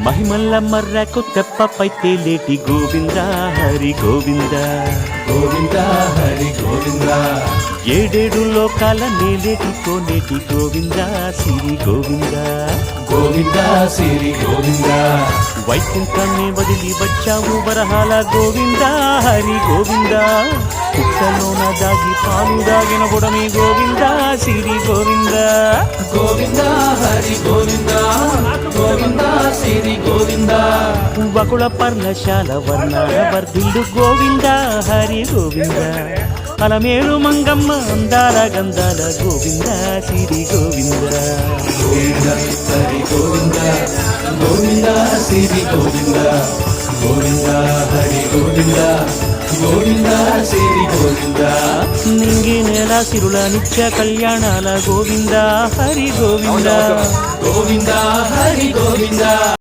మహిమల్ల మర్రకు తెప్పపై తేలేటి గోవింద హరి గోవింద గోవింద హరి గోవింద ఏడేడు లోకాల నేలేటి కోనేటి గోవింద సిరి గోవింద గోవింద సిరి గోవింద వైకుంఠాన్ని వదిలి వచ్చావు వరహాల గోవింద హరి గోవింద పుట్టలోన దాగి పాలు దాగిన బుడమి గోవింద సిరి గోవింద గోవింద హరి గోవింద గోవింద సిరి గోవింద వకుళ పర్ణశాల వర్ణాల వర్ధిల్లు గోవింద హరి గోవింద అలమేలు మంగమ్మ అందాల గంధాల గోవింద సిరి గోవింద గోవింద హరి గోవింద గోవింద సిరి గోవింద గోవింద హరి గోవింద గోవింద సిరి గోవింద నింగి నేల సిరుల నిత్య కళ్యాణాల గోవింద హరి గోవింద గోవింద హరి గోవింద